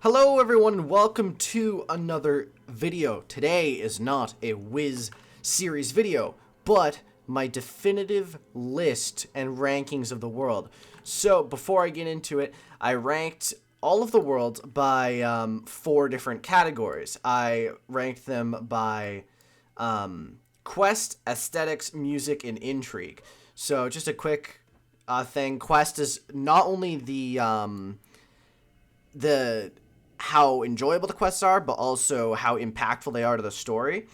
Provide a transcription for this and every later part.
Hello everyone and welcome to another video. Today is not a Wiz series video, but my definitive list and rankings of the world. So before I get into it, I ranked all of the worlds by 4 different categories. I ranked them by quest, aesthetics, music, and intrigue. So just a quick thing. Quest is not only the how enjoyable the quests are, but also how impactful they are to the story.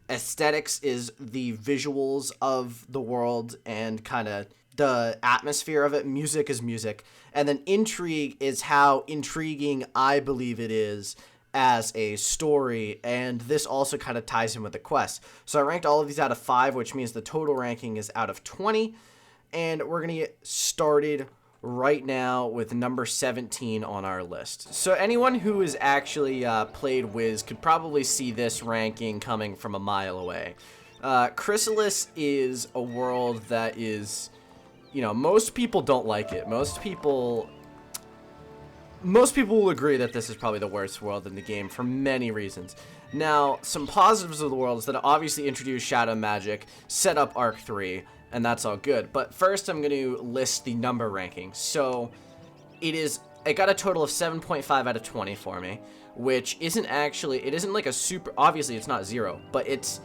Aesthetics is the visuals of the world and kind of the atmosphere of it. Music is music. And then intrigue is how intriguing I believe it is as a story, and this also kind of ties in with the quest. So I ranked all of these out of 5, which means the total ranking is out of 20, and we're going to get started right now with number 17 on our list. So anyone who has actually played Wiz could probably see this ranking coming from a mile away. Khrysalis is a world that is, most people don't like it. Most people will agree that this is probably the worst world in the game for many reasons. Now, some positives of the world is that it obviously introduced shadow magic, set up Arc 3, and that's all good. But first, I'm going to list the number ranking. So, it got a total of 7.5 out of 20 for me, which isn't actually, it isn't like a super, obviously it's not 0, but it's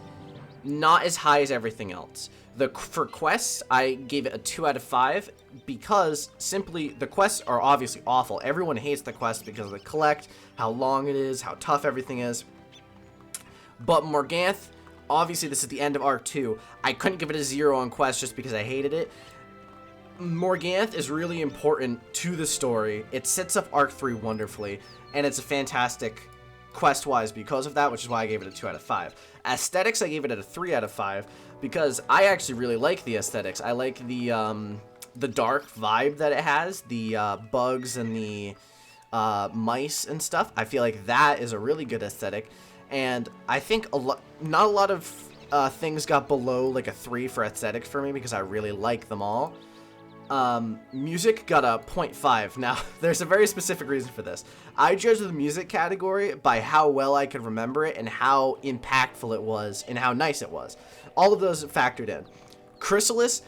not as high as everything else. For quests, I gave it a 2 out of 5 because simply the quests are obviously awful. Everyone hates the quests because of the collect, how long it is, how tough everything is. But Morganth, obviously this is the end of Arc 2. I couldn't give it a 0 on quest just because I hated it. Morganth is really important to the story. It sets up Arc 3 wonderfully, and it's a fantastic quest-wise because of that, which is why I gave it a 2 out of 5. Aesthetics, I gave it a 3 out of 5 because I actually really like the aesthetics. I like the dark vibe that it has, the bugs and the mice and stuff. I feel like that is a really good aesthetic, and I think not a lot of things got below like a 3 for aesthetics for me because I really like them all. Music got a 0.5. Now, there's a very specific reason for this. I judged the music category by how well I could remember it and how impactful it was and how nice it was. All of those factored in. Khrysalis,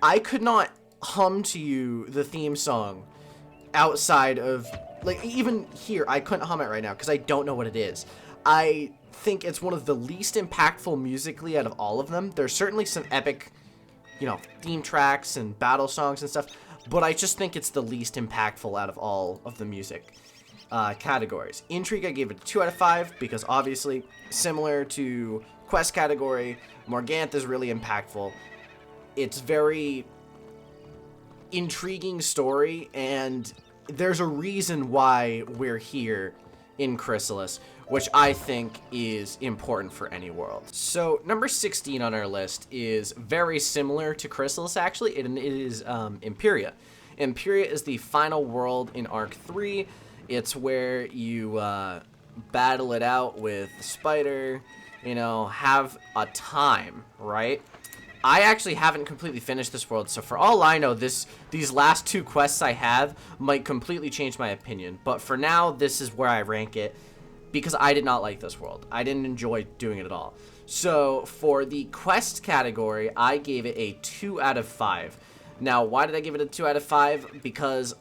I could not hum to you the theme song outside of, like, even here, I couldn't hum it right now because I don't know what it is. I think it's one of the least impactful musically out of all of them. There's certainly some epic, theme tracks and battle songs and stuff, but I just think it's the least impactful out of all of the music categories. Intrigue, I gave it a 2 out of 5 because obviously, similar to quest category, Morganth is really impactful. It's very intriguing story, and there's a reason why we're here in Khrysalis, which I think is important for any world. So number 16 on our list is very similar to Khrysalis actually, and it is Empyrea. Empyrea is the final world in Arc 3. It's where you battle it out with the spider, have a time, right? I actually haven't completely finished this world, so for all I know, these last 2 quests I have might completely change my opinion. But for now, this is where I rank it because I did not like this world. I didn't enjoy doing it at all. So for the quest category, I gave it a 2 out of 5. Now, why did I give it a 2 out of 5? Because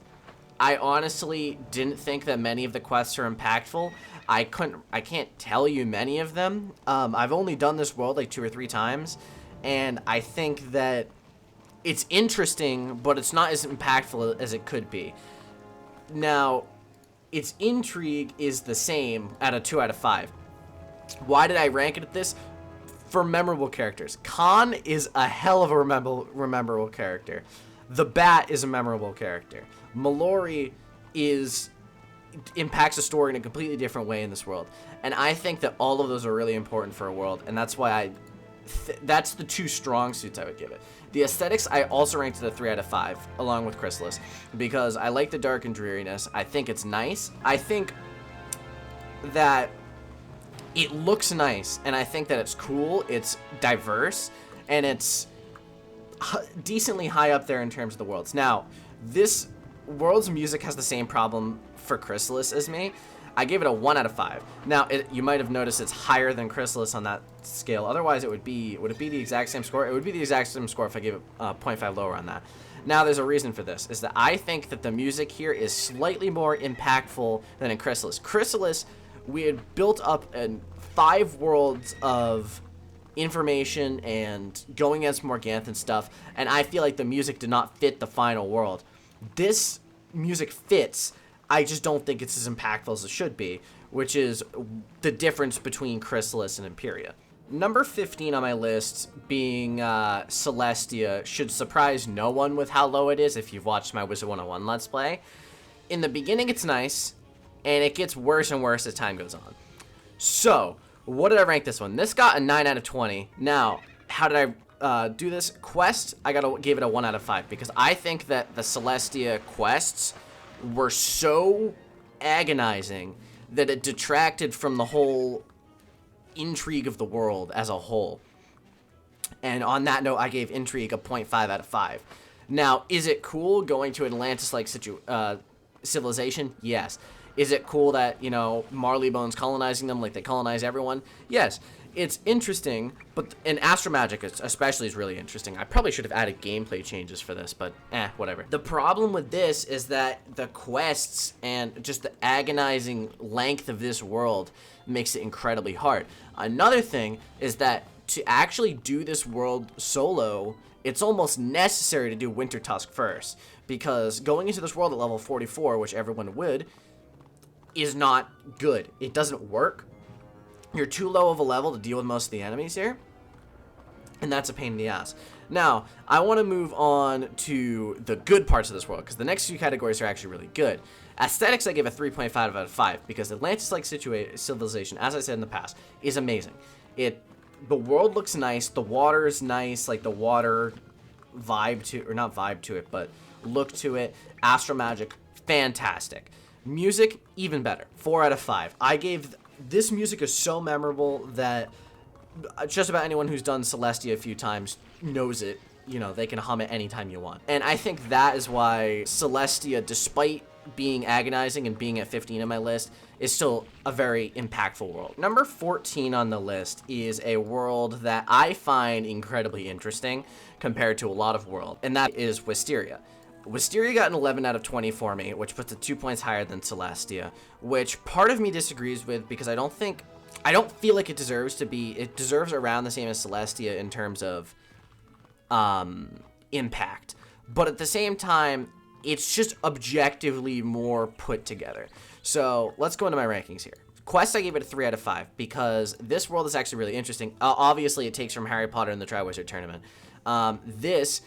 I honestly didn't think that many of the quests are impactful. I can't tell you many of them. I've only done this world like 2 or 3 times. And I think that it's interesting, but it's not as impactful as it could be. Now, its intrigue is the same at a 2 out of 5. Why did I rank it at this? For memorable characters. Khan is a hell of a memorable character. The Bat is a memorable character. Mallory impacts the story in a completely different way in this world. And I think that all of those are really important for a world, and that's why that's the 2 strong suits I would give it. The aesthetics, I also ranked it a 3 out of 5, along with Khrysalis, because I like the dark and dreariness. I think it's nice. I think that it looks nice, and I think that it's cool, it's diverse, and it's decently high up there in terms of the worlds. Now, this world's music has the same problem for Khrysalis as me. I gave it a 1 out of 5. Now, you might have noticed it's higher than Khrysalis on that scale. Otherwise, would it be the exact same score? It would be the exact same score if I gave it 0.5 lower on that. Now, there's a reason for this, is that I think that the music here is slightly more impactful than in Khrysalis. Khrysalis, we had built up 5 worlds of information and going against Morganth and stuff, and I feel like the music did not fit the final world. This music fits. I just don't think it's as impactful as it should be, which is the difference between Khrysalis and Empyrea. Number 15 on my list being Celestia should surprise no one with how low it is if you've watched my Wizard101 Let's Play. In the beginning, it's nice, and it gets worse and worse as time goes on. So, what did I rank this one? This got a 9 out of 20. Now, how did I do this? Quest, I gave it a 1 out of 5, because I think that the Celestia quests were so agonizing that it detracted from the whole intrigue of the world as a whole. And on that note, I gave Intrigue a 0.5 out of 5. Now, is it cool going to Atlantis-like civilization? Yes. Is it cool that, you know, Marleybone's colonizing them like they colonize everyone? Yes. It's interesting, and Astromagic especially is really interesting. I probably should have added gameplay changes for this, but whatever. The problem with this is that the quests and just the agonizing length of this world makes it incredibly hard. Another thing is that to actually do this world solo, it's almost necessary to do Wintertusk first, because going into this world at level 44, which everyone would, is not good. It doesn't work. You're too low of a level to deal with most of the enemies here, and that's a pain in the ass. Now, I want to move on to the good parts of this world, because the next few categories are actually really good. Aesthetics, I gave a 3.5 out of 5, because Atlantis-like civilization, as I said in the past, is amazing. The world looks nice, the water is nice, like the water vibe to, or not vibe to it, but look to it. Astromagic, fantastic. Music, even better, 4 out of 5. This music is so memorable that just about anyone who's done Celestia a few times knows it. You know, they can hum it anytime you want. And I think that is why Celestia, despite being agonizing and being at 15 on my list, is still a very impactful world. Number 14 on the list is a world that I find incredibly interesting compared to a lot of worlds, and that is Wysteria. Wysteria got an 11 out of 20 for me, which puts it 2 points higher than Celestia, which part of me disagrees with, because I don't feel like it deserves to be. It deserves around the same as Celestia in terms of impact, but at the same time, it's just objectively more put together. So let's go into my rankings here. Quest, I gave it a 3 out of 5, because this world is actually really interesting. Obviously, it takes from Harry Potter and the Triwizard Tournament. This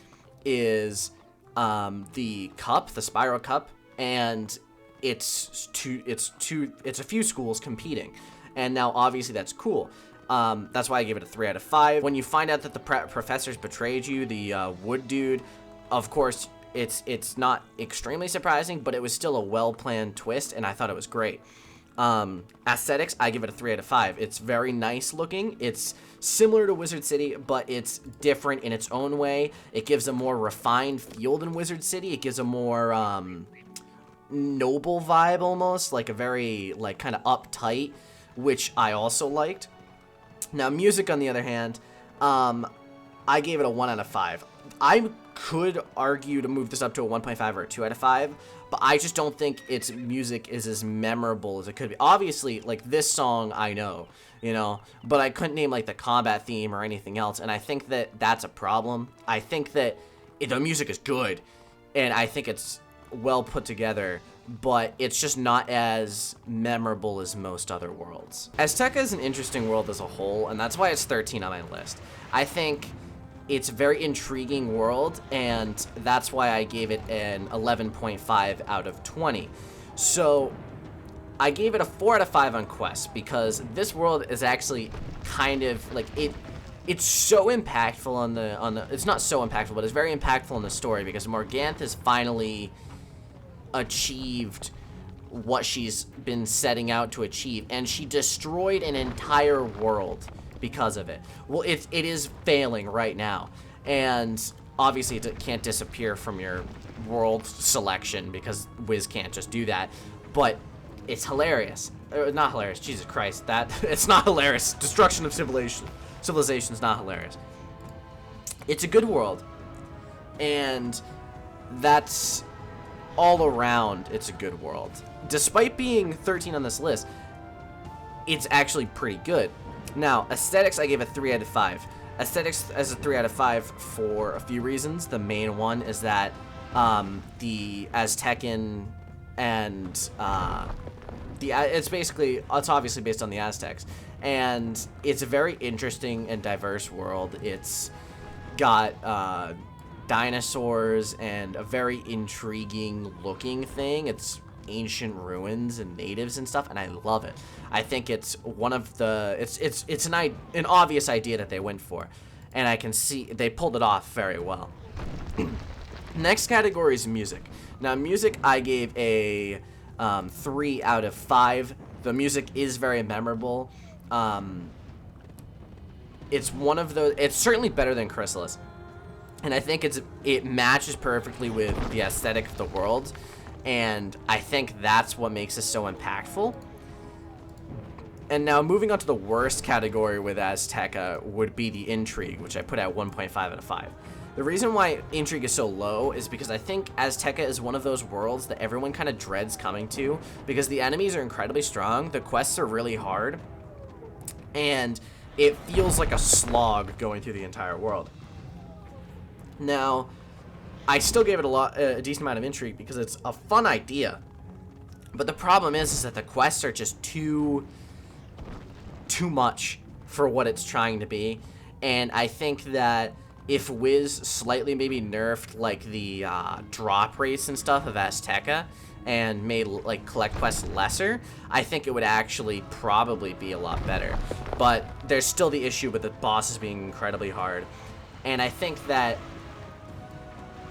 is the cup, the Spiral Cup, and it's a few schools competing, and now obviously that's cool. That's why I gave it a 3 out of 5. When you find out that the professors betrayed you, the wood dude, of course, it's not extremely surprising, but it was still a well-planned twist, and I thought it was great. Aesthetics, I give it a 3 out of 5. It's very nice looking. It's similar to Wizard City, but it's different in its own way. It gives a more refined feel than Wizard City. It gives a more noble vibe almost, like a very kind of uptight, which I also liked. Now, music, on the other hand, I gave it a 1 out of 5. I could argue to move this up to a 1.5 or a 2 out of 5, but I just don't think its music is as memorable as it could be. Obviously, like, this song I know, you know, but I couldn't name, like, the combat theme or anything else, and I think that that's a problem. I think that the music is good, and I think it's well put together, but it's just not as memorable as most other worlds. Azteca is an interesting world as a whole, and that's why it's 13 on my list. I think it's a very intriguing world, and that's why I gave it an 11.5 out of 20. So I gave it a 4 out of 5 on Quest, because this world is actually kind of like it's so impactful on the it's not so impactful, but it's very impactful in the story, because Morganth has finally achieved what she's been setting out to achieve, and she destroyed an entire world because of it. Well, it is failing right now, and obviously it can't disappear from your world selection, because Wiz can't just do that, but it's hilarious. not hilarious. Jesus Christ, that it's not hilarious. Destruction of civilization is not hilarious. It's a good world, and that's all around. It's a good world. Despite being 13 on this list, it's actually pretty good. Now, aesthetics, I gave a 3 out of 5. Aesthetics as a 3 out of 5 for a few reasons. The main one is that the Aztecan and it's obviously based on the Aztecs, and it's a very interesting and diverse world. It's got dinosaurs and a very intriguing looking thing. It's ancient ruins and natives and stuff, and I love it. I think it's one of the it's an obvious idea that they went for, and I can see they pulled it off very well. Next category is music. Now, music I gave a 3 out of 5. The music is very memorable. It's one of those. It's certainly better than Khrysalis, and I think it matches perfectly with the aesthetic of the world, and I think that's what makes it so impactful. And now moving on to the worst category with Azteca would be the Intrigue, which I put at 1.5 out of 5. The reason why Intrigue is so low is because I think Azteca is one of those worlds that everyone kind of dreads coming to, because the enemies are incredibly strong, the quests are really hard, and it feels like a slog going through the entire world. Now, I still gave it a decent amount of Intrigue because it's a fun idea, but the problem is that the quests are just too much for what it's trying to be, and I think that if Wiz slightly maybe nerfed like the drop rates and stuff of Azteca and made like collect quests lesser, I think it would actually probably be a lot better. But there's still the issue with the bosses being incredibly hard, and I think that,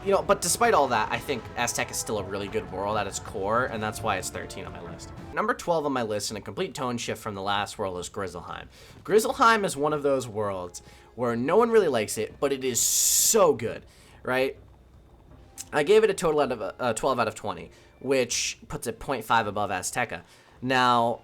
you know, but despite all that, I think Azteca is still a really good world at its core, and that's why it's 13 on my list. Number 12 on my list, and a complete tone shift from the last world, is Grizzleheim. Grizzleheim is one of those worlds where no one really likes it, but it is so good, right? I gave it a total out of 12 out of 20, which puts it 0.5 above Azteca. Now,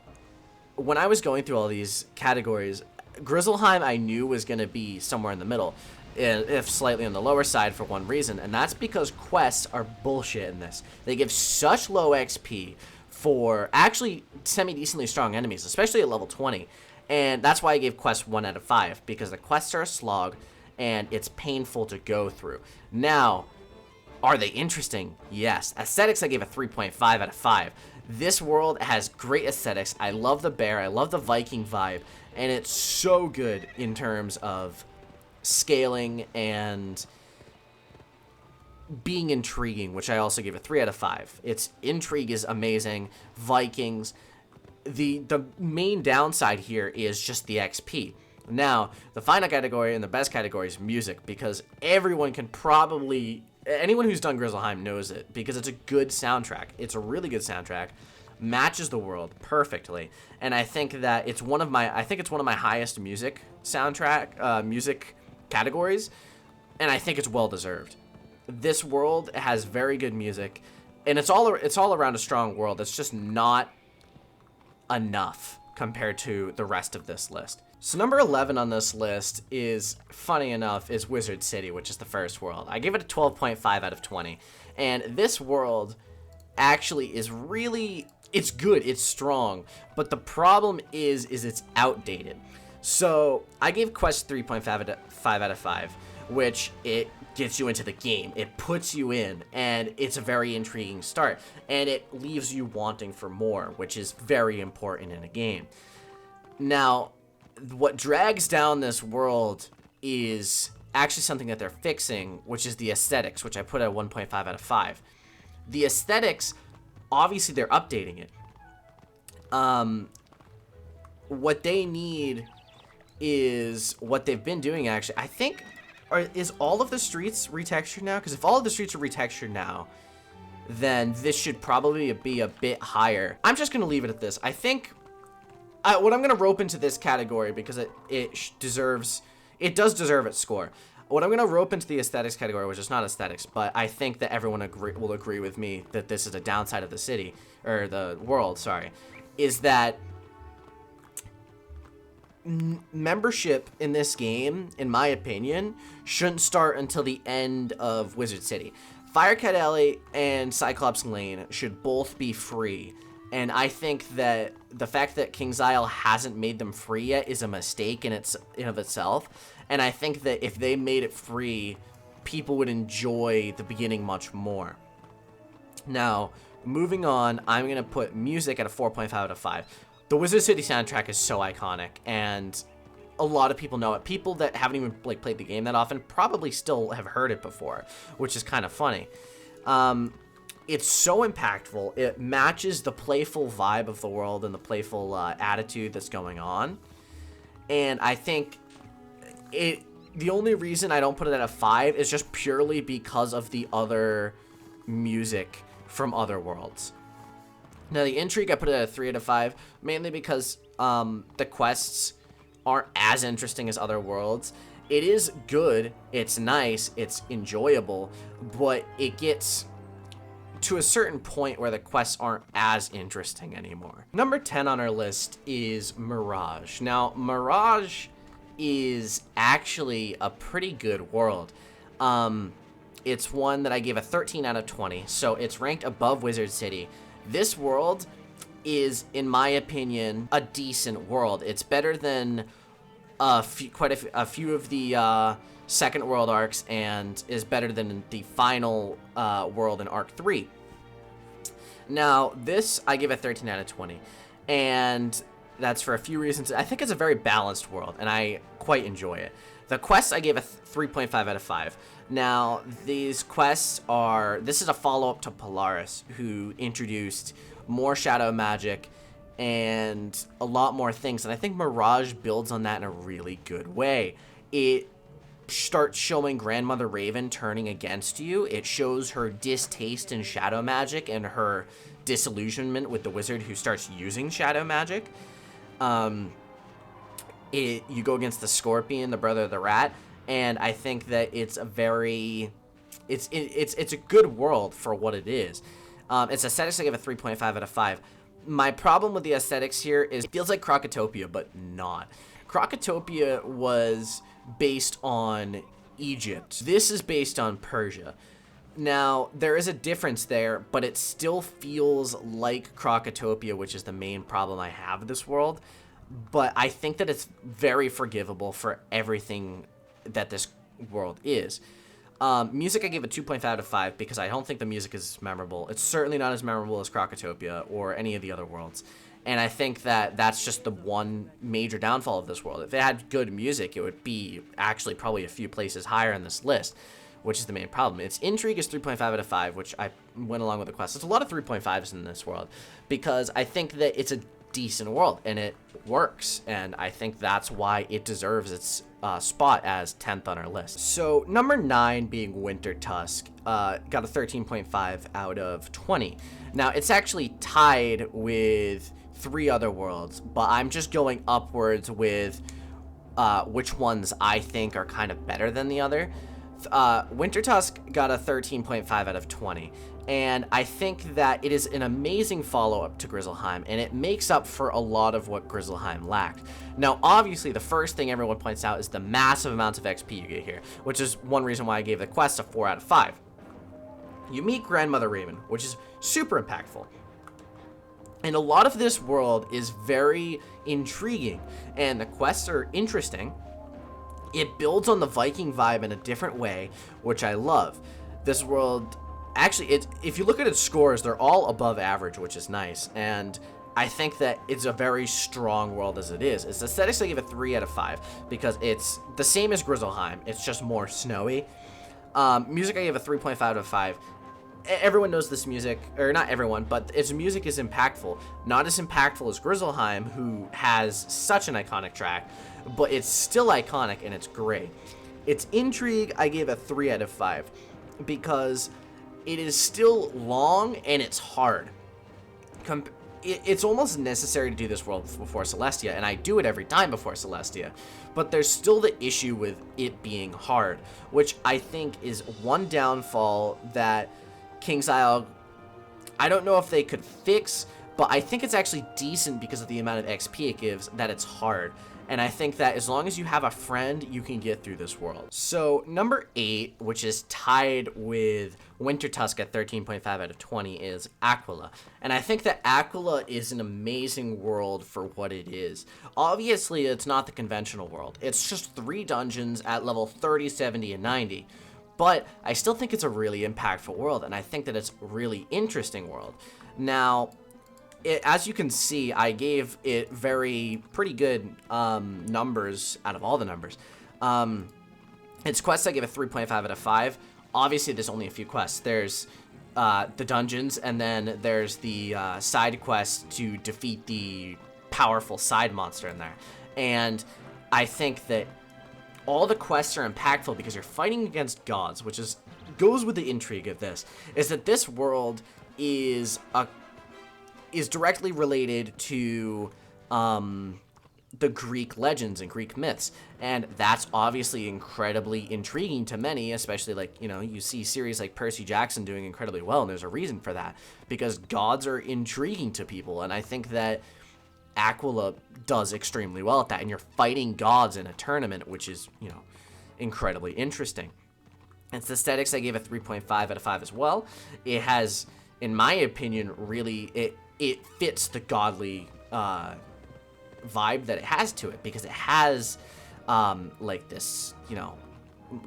when I was going through all these categories, Grizzleheim I knew was going to be somewhere in the middle, if slightly on the lower side, for one reason, and that's because quests are bullshit in this. They give such low XP for actually semi-decently strong enemies, especially at level 20, and that's why I gave quests 1 out of 5, because the quests are a slog, and it's painful to go through. Now, are they interesting? Yes. Aesthetics I gave a 3.5 out of 5. This world has great aesthetics. I love the bear, I love the Viking vibe, and it's so good in terms of scaling and being intriguing, which I also gave a 3 out of 5. Its intrigue is amazing. Vikings. The main downside here is just the XP. Now, the final category and the best category is music, because everyone can probably, anyone who's done Grizzleheim knows it, because it's a good soundtrack. It's a really good soundtrack, matches the world perfectly, and I think that it's one of my highest music soundtrack music categories, and I think it's well deserved. This world has very good music, and it's all around a strong world. It's just not enough compared to the rest of this list. So number 11 on this list is, funny enough, is Wizard City, which is the first world. I gave it a 12.5 out of 20, and this world actually is really, it's good, it's strong, but the problem is it's outdated. So I gave Quest 3.5 out of 5, which it gets you into the game, it puts you in, and it's a very intriguing start, and it leaves you wanting for more, which is very important in a game. Now, what drags down this world is actually something that they're fixing, which is the aesthetics, which I put at 1.5 out of 5. The aesthetics, obviously they're updating it. What they need is what they've been doing, actually. I think, is all of the streets retextured now? Because if all of the streets are retextured now, then this should probably be a bit higher. I'm just going to leave it at this. I think what I'm going to rope into this category, because it does deserve its score. What I'm going to rope into the aesthetics category, which is not aesthetics, but I think that everyone will agree with me that this is a downside of the city, or the world, sorry, is that membership in this game, in my opinion, shouldn't start until the end of Wizard City. Firecat Alley and Cyclops Lane should both be free, and I think that the fact that King's Isle hasn't made them free yet is a mistake in of itself, and I think that if they made it free, people would enjoy the beginning much more. Now, moving on, I'm going to put music at a 4.5 out of 5. The Wizard City soundtrack is so iconic, and a lot of people know it. People that haven't even played the game that often probably still have heard it before, which is kind of funny. It's so impactful. It matches the playful vibe of the world and the playful attitude that's going on. And I think the only reason I don't put it at a 5 is just purely because of the other music from other worlds. Now, the Intrigue, I put it at a 3 out of 5, mainly because the quests aren't as interesting as other worlds. It is good, it's nice, it's enjoyable, but it gets to a certain point where the quests aren't as interesting anymore. Number 10 on our list is Mirage. Now, Mirage is actually a pretty good world. It's one that I gave a 13 out of 20, so it's ranked above Wizard City. This world is, in my opinion, a decent world. It's better than quite a few of the second world arcs, and is better than the final world in Arc 3. Now, this I give a 13 out of 20, and that's for a few reasons. I think it's a very balanced world, and I quite enjoy it. The quests I gave a 3.5 out of 5. Now, these quests this is a follow-up to Polaris, who introduced more shadow magic and a lot more things, and I think Mirage builds on that in a really good way. It starts showing Grandmother Raven turning against you. It shows her distaste in shadow magic and her disillusionment with the wizard who starts using shadow magic. You go against the Scorpion, the brother of the rat, and I think that it's a good world for what it is. Its aesthetics I give a 3.5 out of 5. My problem with the aesthetics here is it feels like Krokotopia, but not. Krokotopia was based on Egypt. This is based on Persia. Now, there is a difference there, but it still feels like Krokotopia, which is the main problem I have with this world. But I think that it's very forgivable for everything that this world is. Music I gave a 2.5 out of 5 because I don't think the music is memorable. It's certainly not as memorable as Krokotopia or any of the other worlds. And I think that that's just the one major downfall of this world. If it had good music, it would be actually probably a few places higher on this list, which is the main problem. Its Intrigue is 3.5 out of 5, which I went along with the quest. There's a lot of 3.5s in this world because I think that it's a decent world and it works, and I think that's why it deserves its spot as 10th on our list. So number 9 being Wintertusk, got a 13.5 out of 20. Now it's actually tied with 3 other worlds, but I'm just going upwards with which ones I think are kind of better than the other. Wintertusk got a 13.5 out of 20. And I think that it is an amazing follow-up to Grizzleheim, and it makes up for a lot of what Grizzleheim lacked. Now, obviously, the first thing everyone points out is the massive amounts of XP you get here, which is one reason why I gave the quest a 4 out of 5. You meet Grandmother Raven, which is super impactful. And a lot of this world is very intriguing, and the quests are interesting. It builds on the Viking vibe in a different way, which I love. This world... Actually, if you look at its scores, they're all above average, which is nice, and I think that it's a very strong world as it is. Its aesthetics I give a 3 out of 5, because it's the same as Grizzleheim, it's just more snowy. Music I give a 3.5 out of 5. Everyone knows this music, or not everyone, but its music is impactful. Not as impactful as Grizzleheim, who has such an iconic track, but it's still iconic and it's great. Its Intrigue I gave a 3 out of 5, because... it is still long, and it's hard. It's almost necessary to do this world before Celestia, and I do it every time before Celestia. But there's still the issue with it being hard, which I think is one downfall that King's Isle... I don't know if they could fix, but I think it's actually decent because of the amount of XP it gives that it's hard. And I think that as long as you have a friend, you can get through this world. So number 8, which is tied with Wintertusk at 13.5 out of 20, is Aquila. And I think that Aquila is an amazing world for what it is. Obviously, it's not the conventional world. It's just 3 dungeons at level 30, 70, and 90. But I still think it's a really impactful world, and I think that it's a really interesting world. Now, as you can see, I gave it pretty good numbers out of all the numbers. Its quests, I gave a 3.5 out of 5. Obviously, there's only a few quests. There's the dungeons, and then there's the side quest to defeat the powerful side monster in there. And I think that all the quests are impactful because you're fighting against gods, which goes with the intrigue of this, is that this world is directly related to the Greek legends and Greek myths, and that's obviously incredibly intriguing to many, especially, like, you know, you see series like Percy Jackson doing incredibly well, and there's a reason for that, because gods are intriguing to people, and I think that Aquila does extremely well at that, and you're fighting gods in a tournament, which is, you know, incredibly interesting. Its aesthetics, I gave a 3.5 out of 5 as well. It has, in my opinion, really, it fits the godly vibe that it has to it, because it has like this, you know,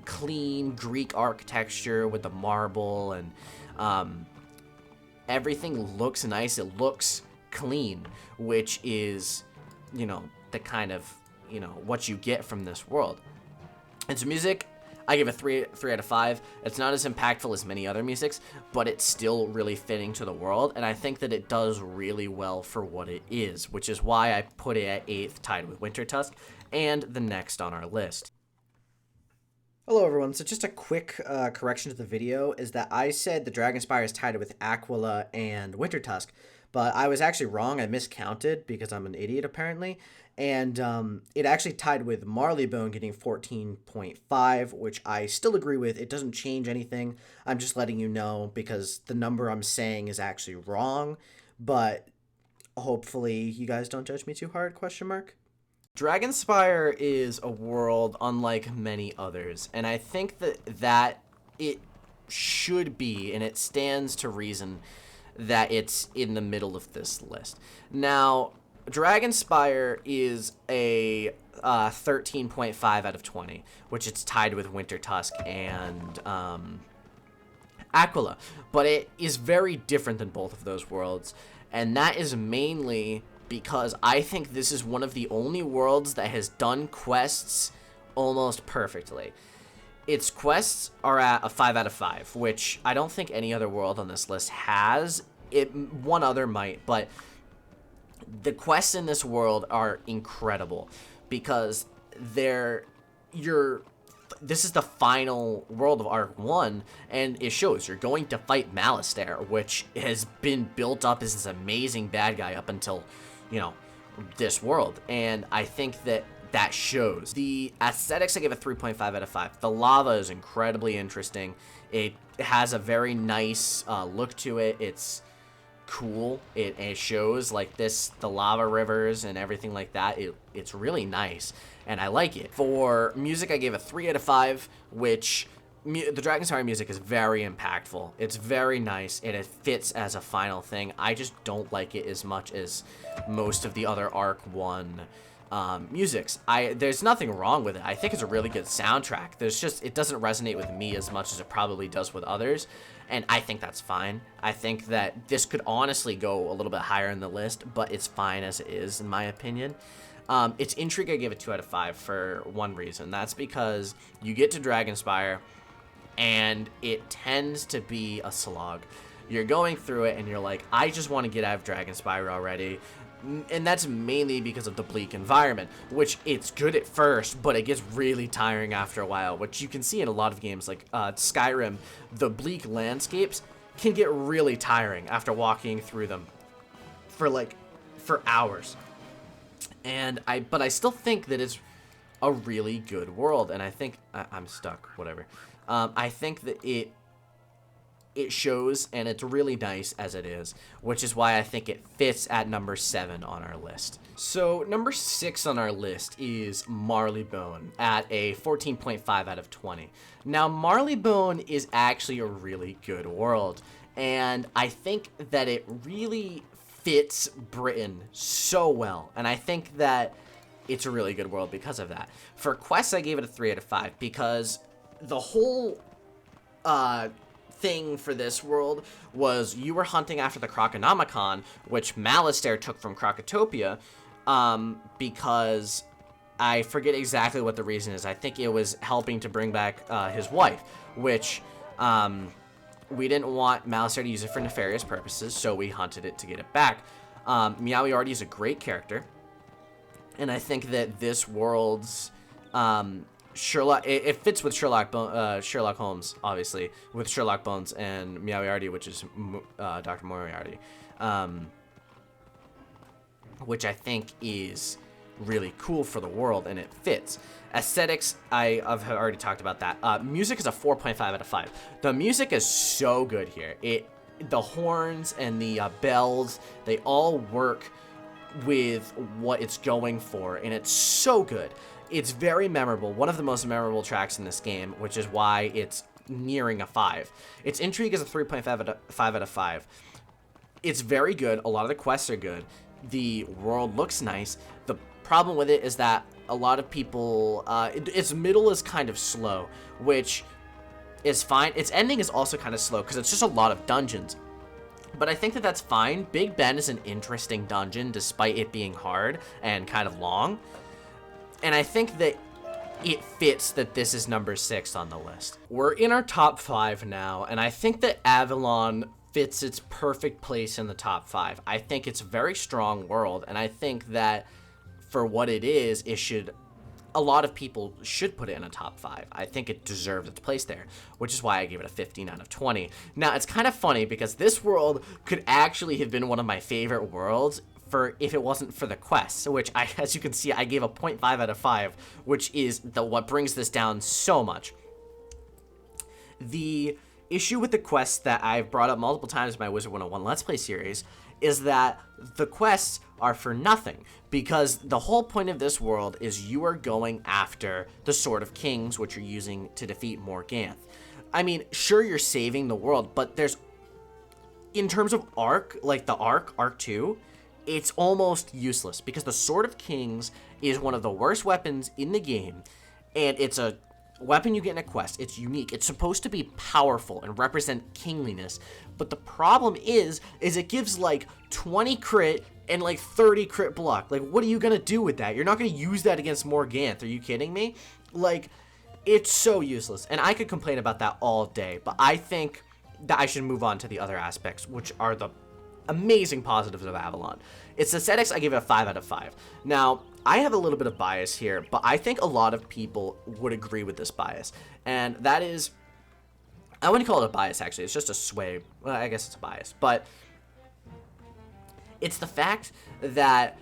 clean Greek architecture with the marble, and everything looks nice. It looks clean, which is, you know, the kind of, you know, what you get from this world. Its music, I give a 3 out of 5. It's not as impactful as many other musics, but it's still really fitting to the world, and I think that it does really well for what it is, which is why I put it at 8th, tied with Wintertusk, and the next on our list. Hello everyone, so just a quick correction to the video is that I said the Dragonspyre is tied with Aquila and Wintertusk, but I was actually wrong. I miscounted because I'm an idiot apparently, and it actually tied with Marleybone getting 14.5, which I still agree with. It doesn't change anything. I'm just letting you know because the number I'm saying is actually wrong, but hopefully you guys don't judge me too hard, question mark. Dragonspyre is a world unlike many others, and I think that it should be, and it stands to reason that it's in the middle of this list. Now, Dragonspyre is a 13.5 out of 20, which it's tied with Wintertusk and Aquila, but it is very different than both of those worlds, and that is mainly because I think this is one of the only worlds that has done quests almost perfectly. Its quests are at a 5 out of 5, which I don't think any other world on this list has. One other might, but the quests in this world are incredible because this is the final world of Arc 1, and it shows you're going to fight Malastare, which has been built up as this amazing bad guy up until, you know, this world, and I think that shows. The aesthetics, I give a 3.5 out of 5. The lava is incredibly interesting. It has a very nice look to it. It's cool. It shows like the lava rivers and everything like that. It's really nice, and I like it. For music, I gave a 3 out of 5, which the Dragonspyre music is very impactful. It's very nice, and it fits as a final thing. I just don't like it as much as most of the other Arc 1 musics. There's nothing wrong with it. I think it's a really good soundtrack. It doesn't resonate with me as much as it probably does with others, and I think that's fine. I think that this could honestly go a little bit higher in the list, but it's fine as it is, in my opinion. Its intrigue, I gave it 2 out of 5 for one reason. That's because you get to Dragonspyre, and it tends to be a slog. You're going through it, and you're like, I just want to get out of Dragonspyre already. And that's mainly because of the bleak environment, which it's good at first, but it gets really tiring after a while, which you can see in a lot of games like Skyrim. The bleak landscapes can get really tiring after walking through them for hours. But I still think that it's a really good world, and I think I'm stuck, whatever. I think that it shows, and it's really nice as it is, which is why I think it fits at number 7 on our list. So number 6 on our list is Marleybone at a 14.5 out of 20. Now, Marleybone is actually a really good world, and I think that it really fits Britain so well, and I think that it's a really good world because of that. For quests, I gave it a 3 out of 5 because the whole thing for this world was you were hunting after the Croconomicon, which Malastare took from Krokotopia, because I forget exactly what the reason is. I think it was helping to bring back his wife, which we didn't want Malastare to use it for nefarious purposes, so we hunted it to get it back. Meowiardi is a great character, and I think that this world's Sherlock, it fits with Sherlock Holmes, obviously, with Sherlock Bones and Meowiardi, which is Dr. Moriarty, which I think is really cool for the world, and it fits. Aesthetics, I've already talked about that. Music is a 4.5 out of 5. The music is so good here. The horns and the bells, they all work with what it's going for, and it's so good. It's very memorable, one of the most memorable tracks in this game, which is why it's nearing a 5. Its Intrigue is a 3.5 out of 5. It's very good. A lot of the quests are good. The world looks nice. The problem with it is that a lot of people, its middle is kind of slow, which is fine. Its ending is also kind of slow because it's just a lot of dungeons. But I think that that's fine. Big Ben is an interesting dungeon despite it being hard and kind of long. And I think that it fits that this is number 6 on the list. We're in our top 5 now, and I think that Avalon fits its perfect place in the top 5. I think it's a very strong world, and I think that for what it is, a lot of people should put it in a top 5. I think it deserves its place there, which is why I gave it a 15 out of 20. Now, it's kind of funny because this world could actually have been one of my favorite worlds if it wasn't for the quests, which as you can see, I gave a 0.5 out of 5, which is what brings this down so much. The issue with the quests that I've brought up multiple times in my Wizard101 Let's Play series is that the quests are for nothing, because the whole point of this world is you are going after the Sword of Kings, which you're using to defeat Morganth. I mean, sure, you're saving the world, but in terms of arc, like the Arc 2, it's almost useless because the Sword of Kings is one of the worst weapons in the game, and it's a weapon you get in a quest. It's unique. It's supposed to be powerful and represent kingliness, but the problem is it gives like 20 crit and like 30 crit block. Like, what are you gonna do with that? You're not gonna use that against Morganth. Are you kidding me? Like, it's so useless, and I could complain about that all day, but I think that I should move on to the other aspects, which are the amazing positives of Avalon. Its aesthetics, I give it a 5 out of 5. Now, I have a little bit of bias here, but I think a lot of people would agree with this bias, and that is, I wouldn't call it a bias, actually. It's just a sway. Well, I guess it's a bias, but it's the fact that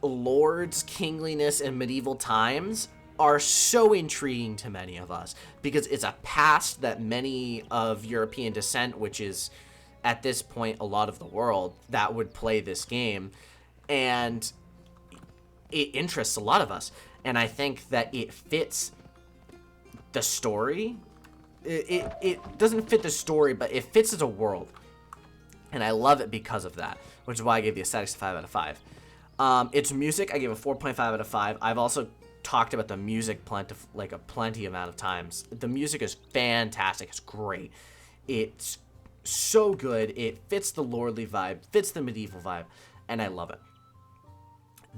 lords, kingliness, and medieval times are so intriguing to many of us because it's a past that many of European descent, which is at this point a lot of the world that would play this game, and it interests a lot of us, and I think that it fits the story. It doesn't fit the story, but it fits as a world, and I love it because of that, which is why I gave the aesthetics a 5 out of 5. Its music, I gave a 4.5 out of 5. I've also talked about the music plenty amount of times. The music is fantastic. It's great. It's so good. It fits the lordly vibe, fits the medieval vibe, and I love it.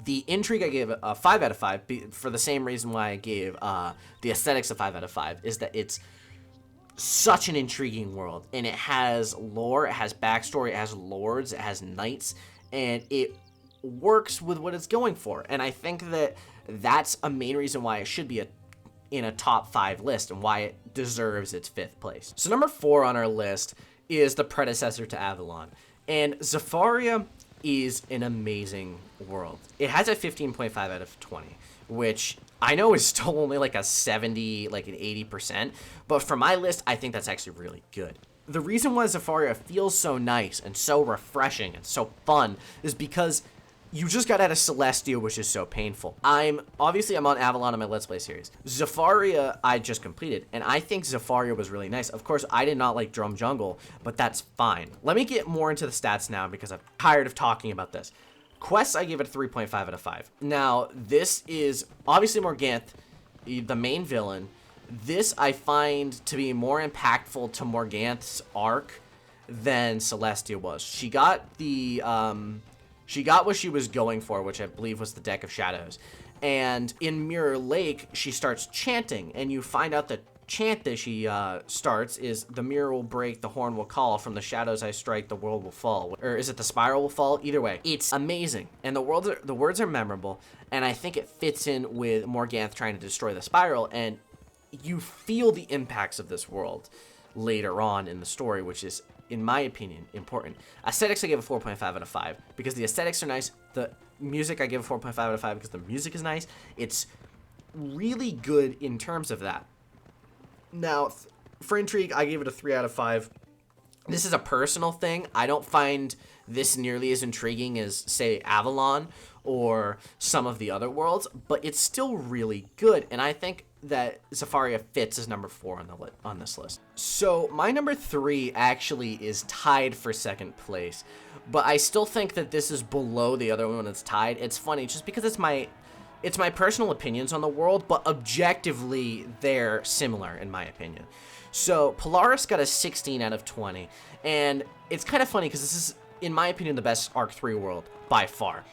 The Intrigue, I gave a 5 out of 5 for the same reason why I gave the aesthetics a 5 out of 5, is that it's such an intriguing world, and it has lore, it has backstory, it has lords, it has knights, and it works with what it's going for, and I think that that's a main reason why it should be in a top 5 list and why it deserves its 5th place. So number 4 on our list is the predecessor to Avalon, and Zafaria is an amazing world. It has a 15.5 out of 20, which I know is still only like a 70, like an 80%, but for my list, I think that's actually really good. the reason why Zafaria feels so nice and so refreshing and so fun is because you just got out of Celestia, which is so painful. I'm on Avalon in my Let's Play series. Zafaria, I just completed, and I think Zafaria was really nice. Of course, I did not like Drum Jungle, but that's fine. Let me get more into the stats now because I'm tired of talking about this. Quests, I gave it a 3.5 out of 5. Now, this is obviously Morganth, the main villain. This I find to be more impactful to Morganth's arc than Celestia was. She got what she was going for, which I believe was the Deck of Shadows. And in Mirror Lake, she starts chanting, and you find out the chant that she starts is, the mirror will break, the horn will call, from the shadows I strike, the world will fall. Or is it the spiral will fall? Either way, it's amazing. And the words are memorable, and I think it fits in with Morganth trying to destroy the spiral, and you feel the impacts of this world later on in the story, which is, in my opinion, important. Aesthetics, I give a 4.5 out of 5 because the aesthetics are nice. The music, I give a 4.5 out of 5 because the music is nice. It's really good in terms of that. Now, for Intrigue, I gave it a 3 out of 5. This is a personal thing. I don't find this nearly as intriguing as, say, Avalon or some of the other worlds, but it's still really good, and I think that Zafaria fits as number 4 on this list. So my number 3 actually is tied for second place, but I still think that this is below the other one that's tied. It's funny just because it's my personal opinions on the world, but objectively they're similar in my opinion. So Polaris got a 16 out of 20, and it's kind of funny because this is, in my opinion, the best Arc 3 world by far.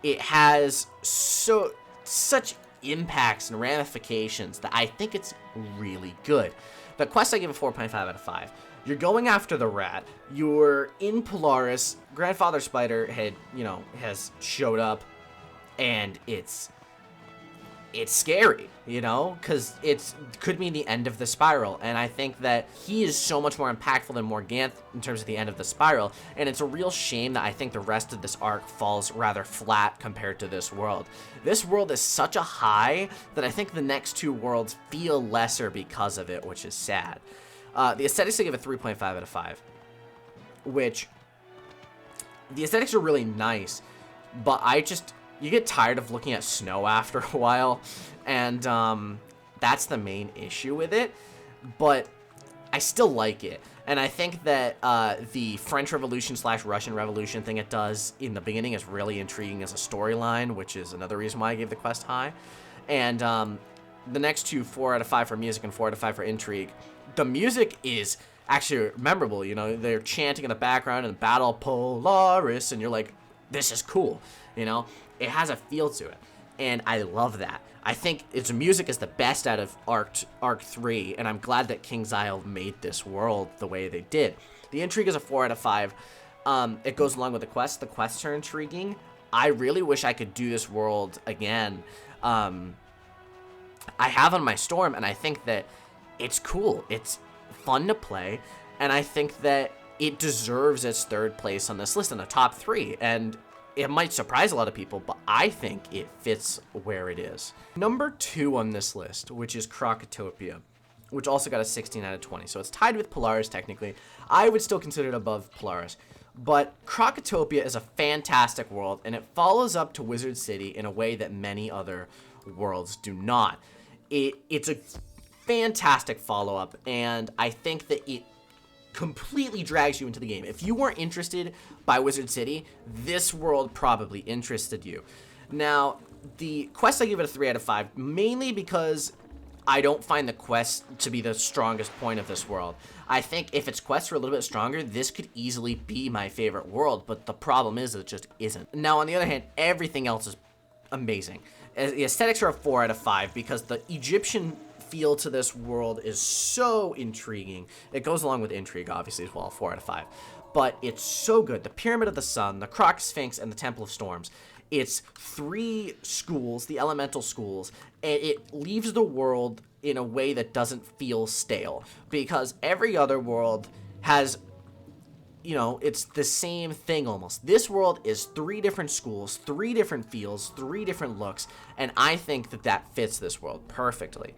It has such impacts and ramifications that I think it's really good. The quest, I give a 4.5 out of 5. You're going after the rat. You're in Polaris. Grandfather Spider has showed up, and it's scary, because it could mean the end of the spiral, and I think that he is so much more impactful than Morganth in terms of the end of the spiral, and it's a real shame that I think the rest of this arc falls rather flat compared to this world. This world is such a high that I think the next two worlds feel lesser because of it, which is sad. The aesthetics, I give a 3.5 out of 5, which, the aesthetics are really nice, but you get tired of looking at snow after a while, and that's the main issue with it, but I still like it, and I think that the French Revolution / Russian Revolution thing it does in the beginning is really intriguing as a storyline, which is another reason why I gave the quest high, and the next two, 4 out of 5 for music and 4 out of 5 for Intrigue. The music is actually memorable, they're chanting in the background and Battle Polaris, and you're like, this is cool, It has a feel to it, and I love that. I think its music is the best out of Arc 3, and I'm glad that King's Isle made this world the way they did. The Intrigue is a 4 out of 5. It goes along with the quests. The quests are intriguing. I really wish I could do this world again. I have on my Storm, and I think that it's cool. It's fun to play, and I think that it deserves its 3rd place on this list in the top 3, and it might surprise a lot of people, but I think it fits where it is. Number 2 on this list, which is Krokotopia, which also got a 16 out of 20. So it's tied with Polaris, technically. I would still consider it above Polaris. But Krokotopia is a fantastic world, and it follows up to Wizard City in a way that many other worlds do not. It's a fantastic follow-up, and I think that it completely drags you into the game. If you weren't interested by Wizard City, this world probably interested you. Now, the quest, I give it a 3 out of 5, mainly because I don't find the quest to be the strongest point of this world. I think if its quests were a little bit stronger, this could easily be my favorite world, but the problem is it just isn't. Now, on the other hand, everything else is amazing. The aesthetics are a 4 out of 5 because the Egyptian feel to this world is so intriguing. It goes along with Intrigue, obviously, as well, 4 out of 5. But it's so good. The Pyramid of the Sun, the Croc Sphinx, and the Temple of Storms. It's 3 schools, the elemental schools, and it leaves the world in a way that doesn't feel stale. Because every other world has, it's the same thing almost. This world is 3 different schools, 3 different feels, 3 different looks, and I think that fits this world perfectly.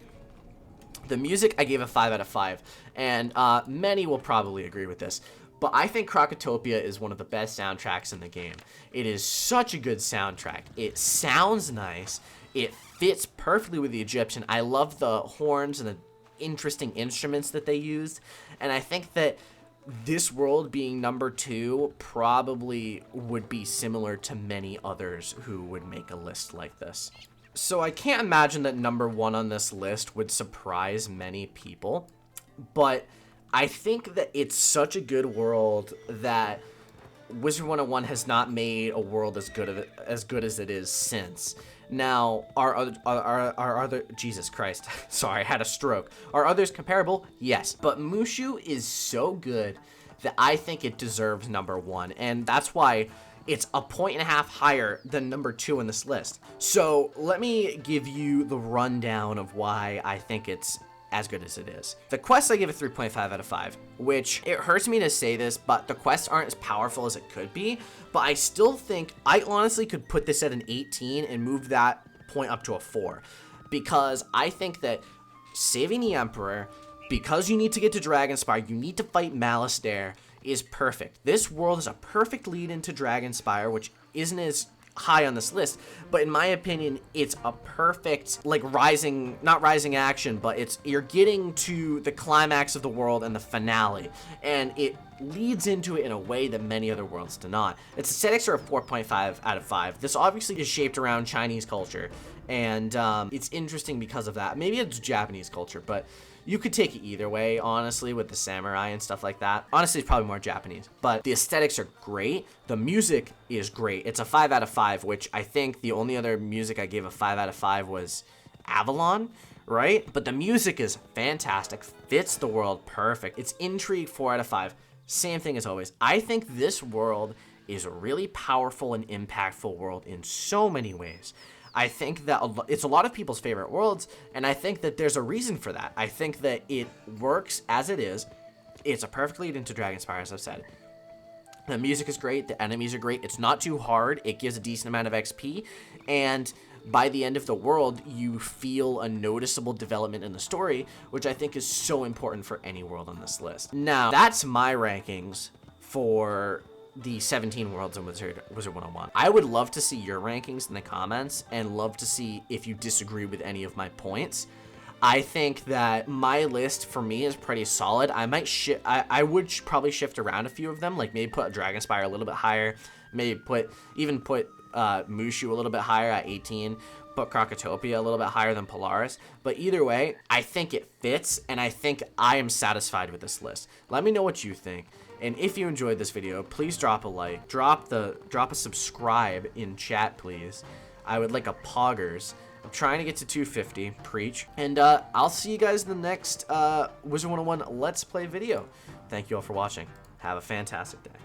The music, I gave a 5 out of 5, and many will probably agree with this. But I think Krokotopia is one of the best soundtracks in the game. It is such a good soundtrack. It sounds nice. It fits perfectly with the Egyptian. I love the horns and the interesting instruments that they used. And I think that this world being number 2 probably would be similar to many others who would make a list like this. So I can't imagine that number 1 on this list would surprise many people. But I think that it's such a good world that Wizard101 has not made a world as good as it is since. Now, are other Jesus Christ, sorry, I had a stroke. Are others comparable? Yes, but Mooshu is so good that I think it deserves number 1, and that's why it's a 1.5 higher than number 2 in this list. So let me give you the rundown of why I think it's as good as it is. The quests, I give a 3.5 out of 5, which it hurts me to say this, but the quests aren't as powerful as it could be. But I still think I honestly could put this at an 18 and move that point up to a 4, because I think that saving the Emperor, because you need to get to Dragonspyre, you need to fight Wysteria, is perfect. This world is a perfect lead into Dragonspyre, which isn't as high on this list, but in my opinion, it's a perfect, like, not rising action, but you're getting to the climax of the world and the finale, and it leads into it in a way that many other worlds do not. Its aesthetics are a 4.5 out of 5. This obviously is shaped around Chinese culture, and it's interesting because of that. Maybe it's Japanese culture, but you could take it either way, honestly, with the samurai and stuff like that. Honestly, it's probably more Japanese, but the aesthetics are great. The music is great. It's a 5 out of 5, which I think the only other music I gave a 5 out of 5 was Avalon, right? But the music is fantastic, fits the world perfect. It's Intrigue, 4 out of 5. Same thing as always. I think this world is a really powerful and impactful world in so many ways. I think that it's a lot of people's favorite worlds, and I think that there's a reason for that. I think that it works as it is. It's a perfect lead into Dragonspyre, as I've said. The music is great. The enemies are great. It's not too hard. It gives a decent amount of XP, and by the end of the world, you feel a noticeable development in the story, which I think is so important for any world on this list. Now, that's my rankings for the 17 worlds in Wizard101. I would love to see your rankings in the comments and love to see if you disagree with any of my points. I think that my list for me is pretty solid. I would probably shift around a few of them, like maybe put Dragonspyre a little bit higher, maybe put Mooshu a little bit higher at 18, put Krokotopia a little bit higher than Polaris. But either way, I think it fits, and I think I am satisfied with this list. Let me know what you think. And if you enjoyed this video, please drop a like, drop a subscribe in chat, please. I would like a poggers. I'm trying to get to 250, preach. And I'll see you guys in the next Wizard101 Let's Play video. Thank you all for watching. Have a fantastic day.